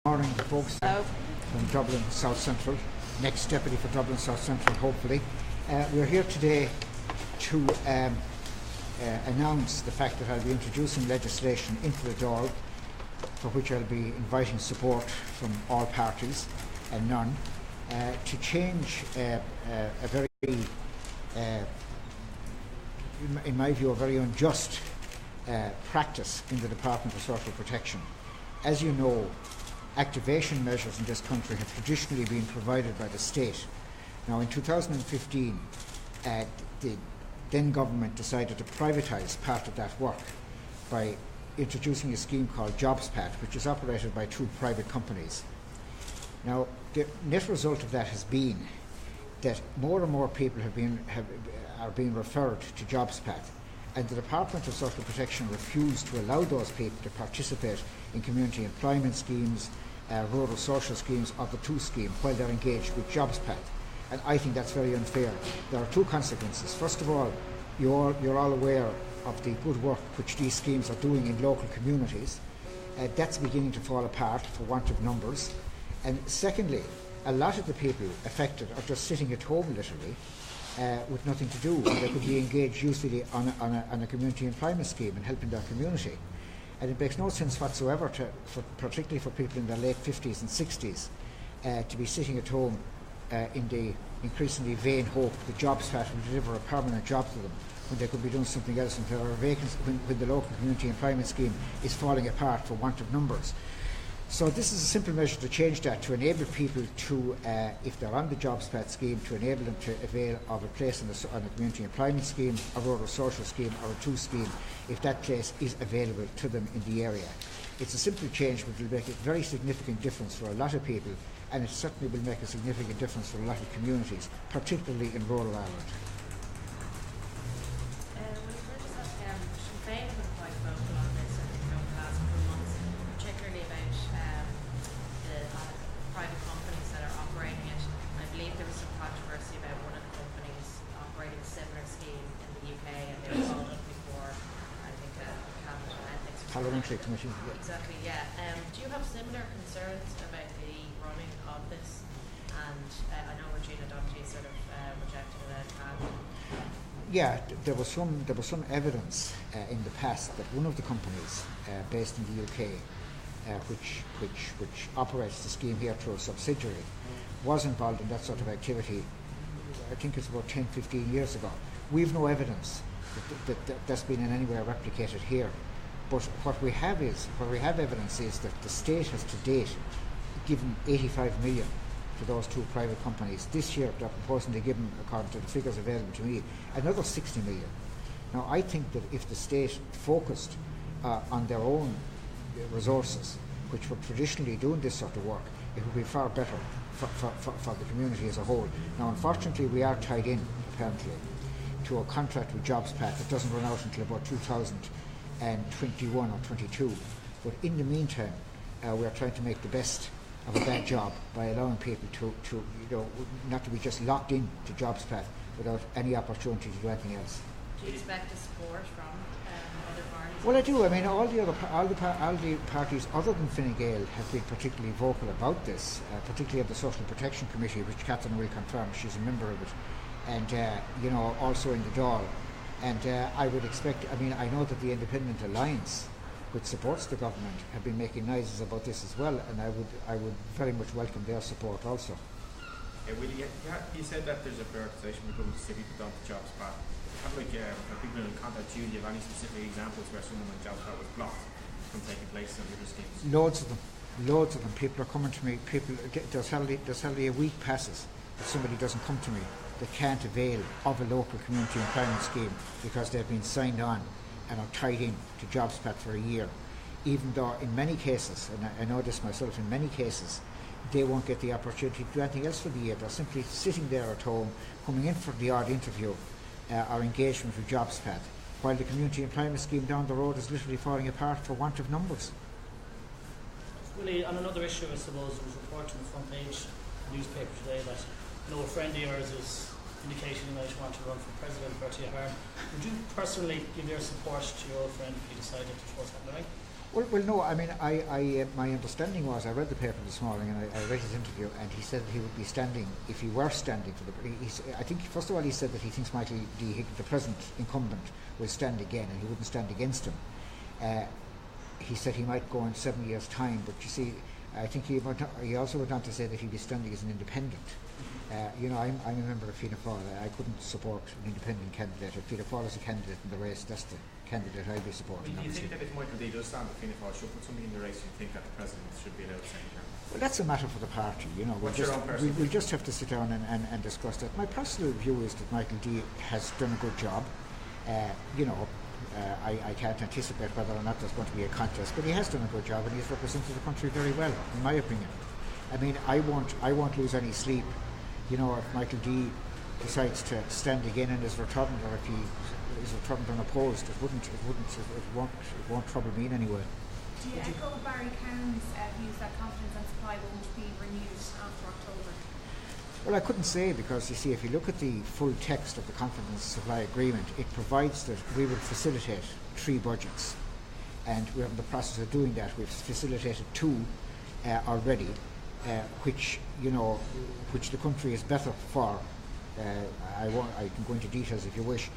Morning, folks. From Dublin South Central, next deputy for Dublin South Central, hopefully. We're here today to announce the fact that I'll be introducing legislation into the Dáil, for which I'll be inviting support from all parties and none, to change a very, in my view, a very unjust practice in the Department of Social Protection. As you know, activation measures in this country have traditionally been provided by the state. Now, in 2015, the then government decided to privatise part of that work by introducing a scheme called Jobpath, which is operated by two private companies. Now, the net result of that has been that more and more people are being referred to Jobpath, and the Department of Social Protection refused to allow those people to participate in community employment schemes, rural social schemes, or the Tús Scheme while they're engaged with Jobpath. And I think that's very unfair. There are two consequences. First of all, you're all aware of the good work which these schemes are doing in local communities. That's beginning to fall apart for want of numbers. And secondly, a lot of the people affected are just sitting at home literally with nothing to do, and they could be engaged usually on a community employment scheme and helping their community. And it makes no sense whatsoever, particularly for people in their late 50s and 60s, to be sitting at home in the increasingly vain hope that Jobpath will deliver a permanent job to them when they could be doing something else, and when the local community employment scheme is falling apart for want of numbers. So this is a simple measure to change that, to enable people to, if they're on the Jobpath scheme, to enable them to avail of a place on a community employment scheme, a rural social scheme, or a Tús Scheme, if that place is available to them in the area. It's a simple change, but it will make a very significant difference for a lot of people, and it certainly will make a significant difference for a lot of communities, particularly in rural Ireland. Parliamentary Committee. Exactly, yeah. Do you have similar concerns about the running of this? And I know Regina Doherty sort of rejected it out. Yeah, there was some evidence in the past that one of the companies based in the UK, which operates the scheme here through a subsidiary, was involved in that sort of activity. I think it's about 10-15 years ago. We've no evidence that that's been in any way replicated here. But what we have evidence is that the state has to date given 85 million to those two private companies. This year they're proposing to give them, according to the figures available to me, another 60 million. Now I think that if the state focused on their own resources, which were traditionally doing this sort of work, it would be far better for the community as a whole. Now unfortunately we are tied in, apparently, to a contract with Jobpath that doesn't run out until about 2021 or 22. But in the meantime, we are trying to make the best of a bad job by allowing people to not to be just locked in to Jobpath without any opportunity to do anything else. Do you expect the support from other parties? Well, I do. I mean, all the parties other than Fine Gael have been particularly vocal about this, particularly at the Social Protection Committee, which Catherine will confirm. She's a member of it, and also in the Dáil. And I would expect, I know that the Independent Alliance, which supports the government, have been making noises about this as well, and I would very much welcome their support also. Willie, you said that there's a prioritisation when it comes to city to dump the Jobpath. Have people in contact you? Do you have any specific examples where someone like Jobpath was blocked from taking place on other schemes? Loads of them. People are coming to me. There's hardly a week passes that somebody doesn't come to me that can't avail of a local community employment scheme because they've been signed on and are tied in to Jobpath for a year, even though in many cases, and I know this myself, in many cases they won't get the opportunity to do anything else for the year. They're simply sitting there at home, coming in for the odd interview or engagement with Jobpath, while the community employment scheme down the road is literally falling apart for want of numbers. Willie, on another issue, I suppose, it was reported on the front page of the newspaper today that a friend of yours is indicating you might want to run for president, Bertie Ahern. Would you personally give your support to your old friend if you decided to throw something away? Well, no, I mean, my understanding was, I read the paper this morning and I read his interview, and he said that he would be standing, if he were standing for I think, first of all, he said that he thinks Michael D. the present incumbent, will stand again and he wouldn't stand against him. He said he might go in 7 years' time, but you see, I think he also went on to say that he'd be standing as an independent. I'm a member of Fianna Fáil. I couldn't support an independent candidate. If Fianna Fáil is a candidate in the race, that's the candidate I'd be supporting. Do you think that if Michael D. does stand, Fianna Fáil should put somebody in the race, you think that the president should be allowed to second term? Well, that's a matter for the party. We'll just have to sit down and discuss that. My personal view is that Michael D. has done a good job. I can't anticipate whether or not there's going to be a contest, but he has done a good job and he's represented the country very well, in my opinion. I mean, I won't lose any sleep, if Michael D. decides to stand again and is returned, or if he is returned unopposed. It won't trouble me in any way. Do you echo Barry Cowan's views that confidence and supply won't be renewed after October? Well, I couldn't say, because you see, if you look at the full text of the confidence supply agreement, it provides that we will facilitate 3 budgets, and we're in the process of doing that. We've facilitated 2 already, which the country is better for. I can go into details if you wish.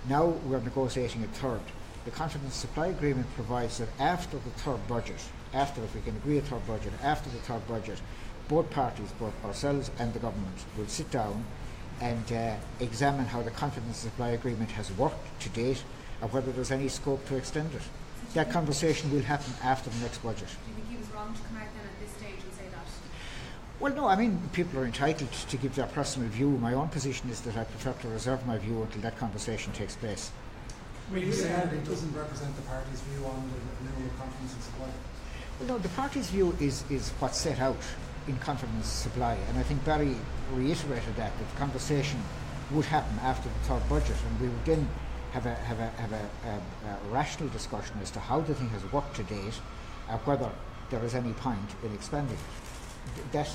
Now we're negotiating a 3rd. The confidence supply agreement provides that after the 3rd budget, if we can agree a 3rd budget, after the 3rd budget, both parties, both ourselves and the government, will sit down and examine how the confidence supply agreement has worked to date, and whether there's any scope to extend it. That conversation will happen after the next budget. Do you think he was wrong to come out then at this stage and say that? Well, no, I mean, people are entitled to give their personal view. My own position is that I prefer to reserve my view until that conversation takes place. Well, you said it doesn't represent the party's view on the renewal of confidence and supply. Well, no, the party's view is what's set out in confidence supply, and I think Barry reiterated that the conversation would happen after the 3rd budget, and we would then have a rational discussion as to how the thing has worked to date, whether there is any point in expanding it. That,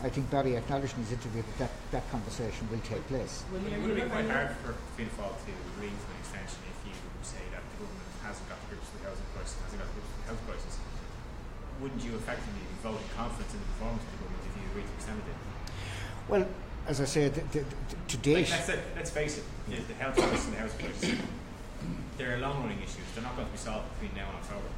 I think Barry acknowledged in his interview that conversation will take place. It would be quite hard for Fianna Fáil to agree to an extension if you say that the government hasn't got to grips with the housing crisis, Wouldn't you effectively be voting confidence in the performance of the government if you agreed to extend it? Well, as I said, to date... Let's face it, the health crisis and the housing crisis, they're long-running issues. They're not going to be solved between now and October.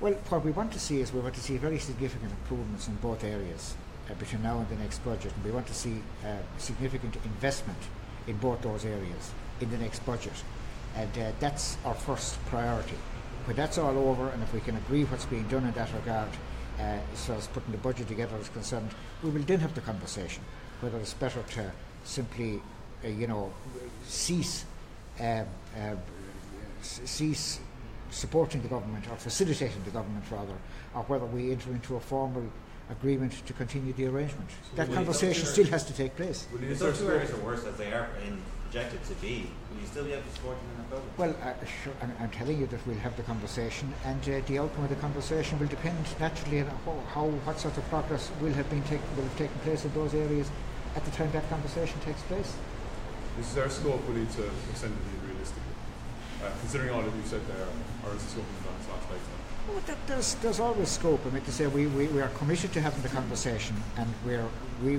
Well, what we want to see is very significant improvements in both areas between now and the next budget, and we want to see significant investment in both those areas in the next budget, and that's our first priority. When that's all over, and if we can agree what's being done in that regard, as far as putting the budget together is concerned, we will then have the conversation whether it's better to simply, cease supporting the government, or facilitating the government rather, or whether we enter into a formal agreement to continue the arrangement. So that conversation still has to take place. If those 2 areas are worse as they are projected to be, will you still be able to support them in October? Well, sure, I'm telling you that we'll have the conversation, and the outcome of the conversation will depend naturally on what sort of progress will have taken place in those areas at the time that conversation takes place. Is there scope really to extend the deal realistically? Considering all that you've said there, or is it something that's not like that? Well, there's always scope. I mean, to say we are committed to having the conversation, and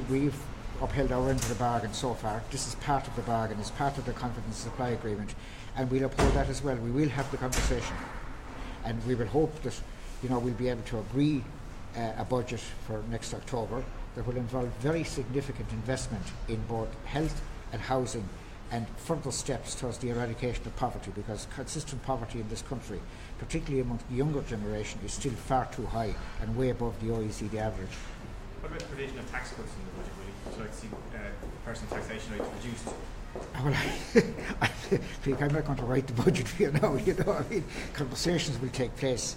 we've upheld our end of the bargain so far. This is part of the bargain. It's part of the confidence supply agreement, and we'll uphold that as well. We will have the conversation, and we will hope that we'll be able to agree a budget for next October that will involve very significant investment in both health and housing, and further steps towards the eradication of poverty, because consistent poverty in this country, particularly among the younger generation, is still far too high and way above the OECD average. What about the provision of tax cuts in the budget, really? Would you like to see personal taxation rates reduced? Well, I think I'm not going to write the budget for you now. I mean, conversations will take place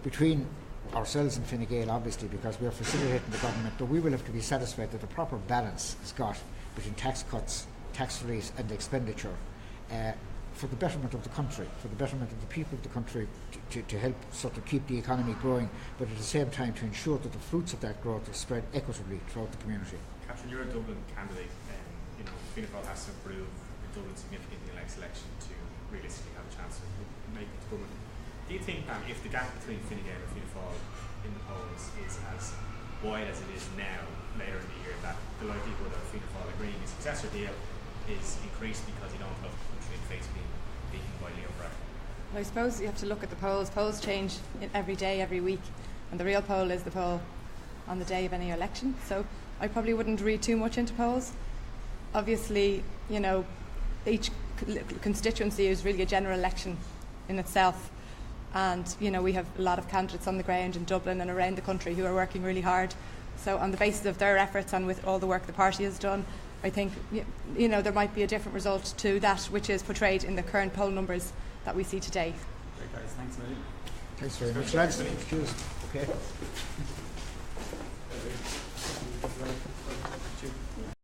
between ourselves and Fine Gael, obviously, because we are facilitating the government, but we will have to be satisfied that the proper balance is got between tax cuts, tax release and expenditure for the betterment of the country, for the betterment of the people of the country, to help sort of keep the economy growing, but at the same time to ensure that the fruits of that growth are spread equitably throughout the community. Catherine, you're a Dublin candidate, and Fianna Fáil has to improve Dublin significantly in the next election to realistically have a chance to make it to government. Do you think, if the gap between Fine Gael and Fianna Fáil in the polls is as wide as it is now, later in the year, that the likelihood of Fianna Fáil agreeing a successor deal is increased because you don't have country and face being beaten by Leo Varadkar? Well, I suppose you have to look at the polls. Polls change every day, every week, and the real poll is the poll on the day of any election. So I probably wouldn't read too much into polls. Obviously, you know, each constituency is really a general election in itself, and you know, we have a lot of candidates on the ground in Dublin and around the country who are working really hard. So on the basis of their efforts and with all the work the party has done, I think, you know, there might be a different result to that which is portrayed in the current poll numbers that we see today. Great, guys. Thanks, Willie. Thanks very much, lads. Excuse. Okay.